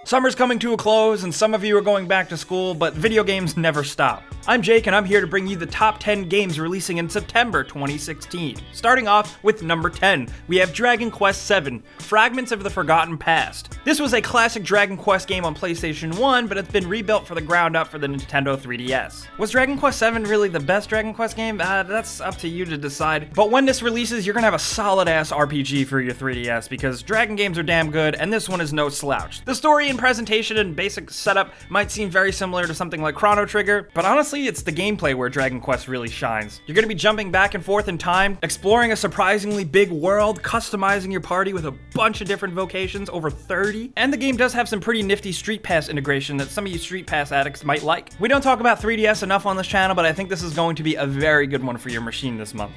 Summer's coming to a close, and some of you are going back to school, but video games never stop. I'm Jake, and I'm here to bring you the top 10 games releasing in September 2016. Starting off with number 10, we have Dragon Quest VII, Fragments of the Forgotten Past. This was a classic Dragon Quest game on PlayStation 1, but it's been rebuilt for the ground up for the Nintendo 3DS. Was Dragon Quest VII really the best Dragon Quest game? That's up to you to decide. But when this releases, you're gonna have a solid-ass RPG for your 3DS, because Dragon games are damn good, and this one is no slouch. The story and presentation and basic setup might seem very similar to something like Chrono Trigger, but honestly, it's the gameplay where Dragon Quest really shines. You're gonna be jumping back and forth in time, exploring a surprisingly big world, customizing your party with a bunch of different vocations, over 30, and the game does have some pretty nifty Street Pass integration that some of you Street Pass addicts might like. We don't talk about 3DS enough on this channel, but I think this is going to be a very good one for your machine this month.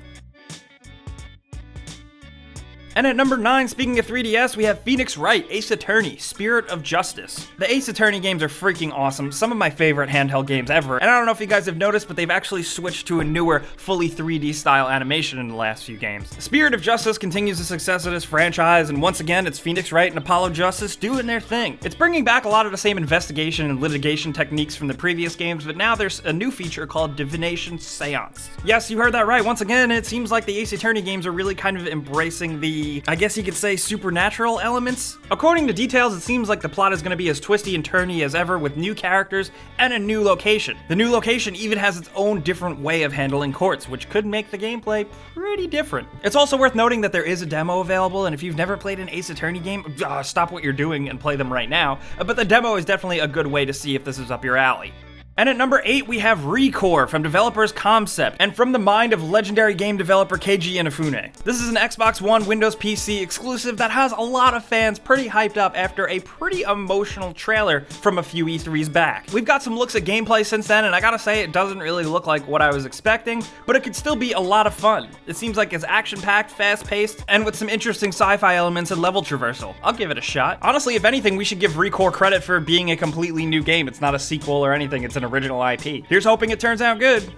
And at number 9, speaking of 3DS, we have Phoenix Wright, Ace Attorney, Spirit of Justice. The Ace Attorney games are freaking awesome, some of my favorite handheld games ever, and I don't know if you guys have noticed, but they've actually switched to a newer, fully 3D style animation in the last few games. Spirit of Justice continues the success of this franchise, and once again, it's Phoenix Wright and Apollo Justice doing their thing. It's bringing back a lot of the same investigation and litigation techniques from the previous games, but now there's a new feature called Divination Seance. Yes, you heard that right. Once again, it seems like the Ace Attorney games are really kind of embracing the, I guess you could say, supernatural elements. According to details, it seems like the plot is going to be as twisty and turny as ever, with new characters and a new location. The new location even has its own different way of handling courts, which could make the gameplay pretty different. It's also worth noting that there is a demo available, and if you've never played an Ace Attorney game, stop what you're doing and play them right now. But the demo is definitely a good way to see if this is up your alley. And at number 8, we have ReCore from developers Concept, and from the mind of legendary game developer Keiji Inafune. This is an Xbox One Windows PC exclusive that has a lot of fans pretty hyped up after a pretty emotional trailer from a few E3s back. We've got some looks at gameplay since then, and I gotta say, it doesn't really look like what I was expecting, but it could still be a lot of fun. It seems like it's action-packed, fast-paced, and with some interesting sci-fi elements and level traversal. I'll give it a shot. Honestly, if anything, we should give ReCore credit for being a completely new game. It's not a sequel or anything, it's an original IP. Here's hoping it turns out good.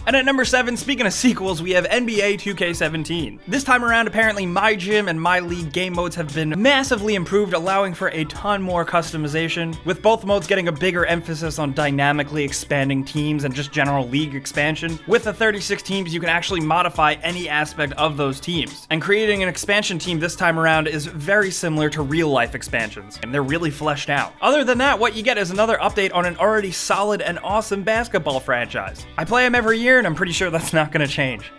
And at number 7, speaking of sequels, we have NBA 2K17. This time around, apparently My Gym and My League game modes have been massively improved, allowing for a ton more customization, with both modes getting a bigger emphasis on dynamically expanding teams and just general league expansion. With the 36 teams, you can actually modify any aspect of those teams. And creating an expansion team this time around is very similar to real-life expansions, and they're really fleshed out. Other than that, what you get is another update on an already solid and awesome basketball franchise. I play them every year, and I'm pretty sure that's not gonna change.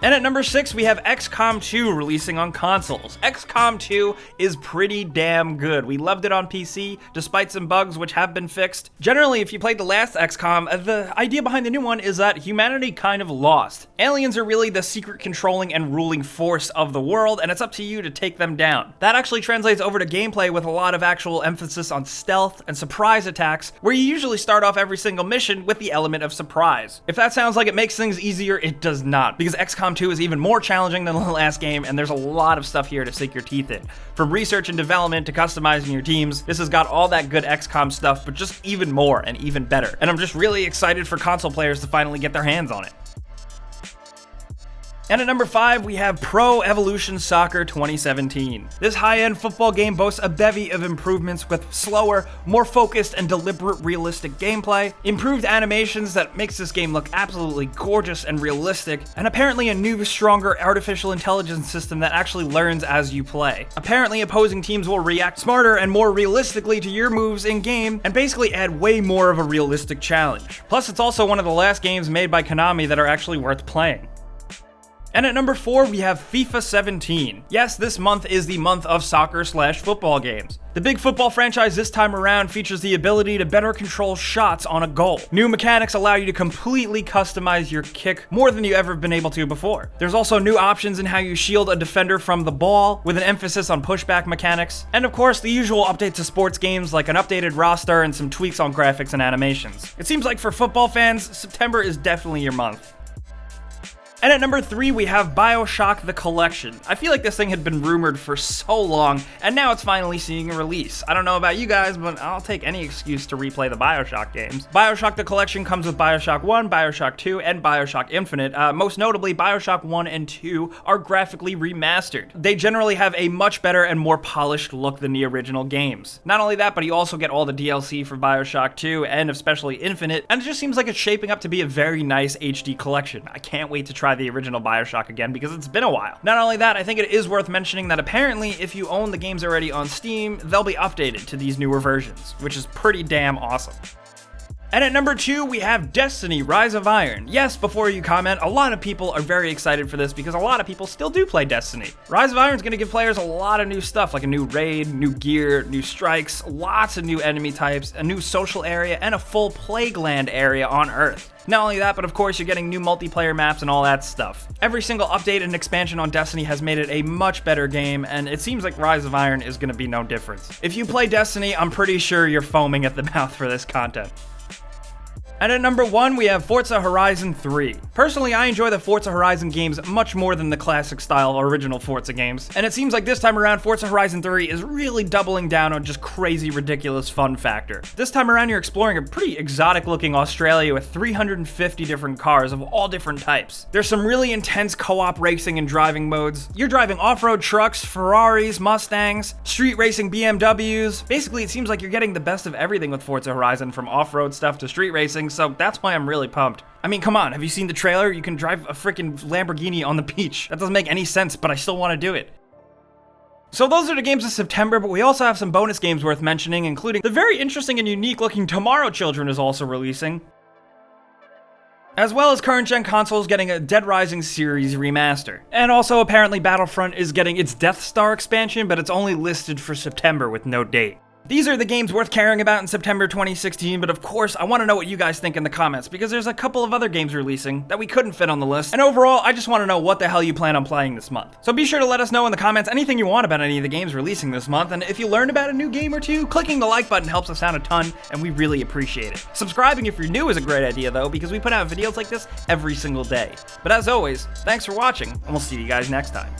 And at number 6, we have XCOM 2 releasing on consoles. XCOM 2 is pretty damn good. We loved it on PC, despite some bugs which have been fixed. Generally, if you played the last XCOM, the idea behind the new one is that humanity kind of lost. Aliens are really the secret controlling and ruling force of the world, and it's up to you to take them down. That actually translates over to gameplay with a lot of actual emphasis on stealth and surprise attacks, where you usually start off every single mission with the element of surprise. If that sounds like it makes things easier, it does not, because XCOM 2 is even more challenging than the last game, and there's a lot of stuff here to sink your teeth in. From research and development to customizing your teams, this has got all that good XCOM stuff, but just even more and even better. And I'm just really excited for console players to finally get their hands on it. And at number 5, we have Pro Evolution Soccer 2017. This high-end football game boasts a bevy of improvements with slower, more focused, and deliberate realistic gameplay, improved animations that makes this game look absolutely gorgeous and realistic, and apparently a new, stronger artificial intelligence system that actually learns as you play. Apparently, opposing teams will react smarter and more realistically to your moves in-game, and basically add way more of a realistic challenge. Plus, it's also one of the last games made by Konami that are actually worth playing. And at number 4, we have FIFA 17. Yes, this month is the month of soccer/football games. The big football franchise this time around features the ability to better control shots on a goal. New mechanics allow you to completely customize your kick more than you ever been able to before. There's also new options in how you shield a defender from the ball, with an emphasis on pushback mechanics. And of course, the usual updates to sports games like an updated roster and some tweaks on graphics and animations. It seems like for football fans, September is definitely your month. And at number 3, we have Bioshock The Collection. I feel like this thing had been rumored for so long, and now it's finally seeing a release. I don't know about you guys, but I'll take any excuse to replay the Bioshock games. Bioshock The Collection comes with Bioshock 1, Bioshock 2, and Bioshock Infinite. Most notably, Bioshock 1 and 2 are graphically remastered. They generally have a much better and more polished look than the original games. Not only that, but you also get all the DLC for Bioshock 2, and especially Infinite, and it just seems like it's shaping up to be a very nice HD collection. I can't wait to try the original Bioshock again because it's been a while. Not only that, I think it is worth mentioning that apparently if you own the games already on Steam, they'll be updated to these newer versions, which is pretty damn awesome. And at number 2, we have Destiny: Rise of Iron. Yes, before you comment, a lot of people are very excited for this because a lot of people still do play Destiny. Rise of Iron is going to give players a lot of new stuff, like a new raid, new gear, new strikes, lots of new enemy types, a new social area, and a full Plague Land area on Earth. Not only that, but of course you're getting new multiplayer maps and all that stuff. Every single update and expansion on Destiny has made it a much better game, and it seems like Rise of Iron is going to be no different. If you play Destiny, I'm pretty sure you're foaming at the mouth for this content. And at number 1, we have Forza Horizon 3. Personally, I enjoy the Forza Horizon games much more than the classic style original Forza games, and it seems like this time around Forza Horizon 3 is really doubling down on just crazy, ridiculous fun factor. This time around you're exploring a pretty exotic looking Australia with 350 different cars of all different types. There's some really intense co-op racing and driving modes. You're driving off-road trucks, Ferraris, Mustangs, street racing BMWs. Basically, it seems like you're getting the best of everything with Forza Horizon, from off-road stuff to street racing, so that's why I'm really pumped. I mean, come on, have you seen the trailer? You can drive a freaking Lamborghini on the beach. That doesn't make any sense, but I still want to do it. So those are the games of September, but we also have some bonus games worth mentioning, including the very interesting and unique looking Tomorrow Children is also releasing, as well as current-gen consoles getting a Dead Rising series remaster. And also, apparently Battlefront is getting its Death Star expansion, but it's only listed for September with no date. These are the games worth caring about in September 2016, but of course, I want to know what you guys think in the comments, because there's a couple of other games releasing that we couldn't fit on the list, and overall, I just want to know what the hell you plan on playing this month. So be sure to let us know in the comments anything you want about any of the games releasing this month, and if you learned about a new game or two, clicking the like button helps us out a ton, and we really appreciate it. Subscribing if you're new is a great idea though, because we put out videos like this every single day. But as always, thanks for watching, and we'll see you guys next time.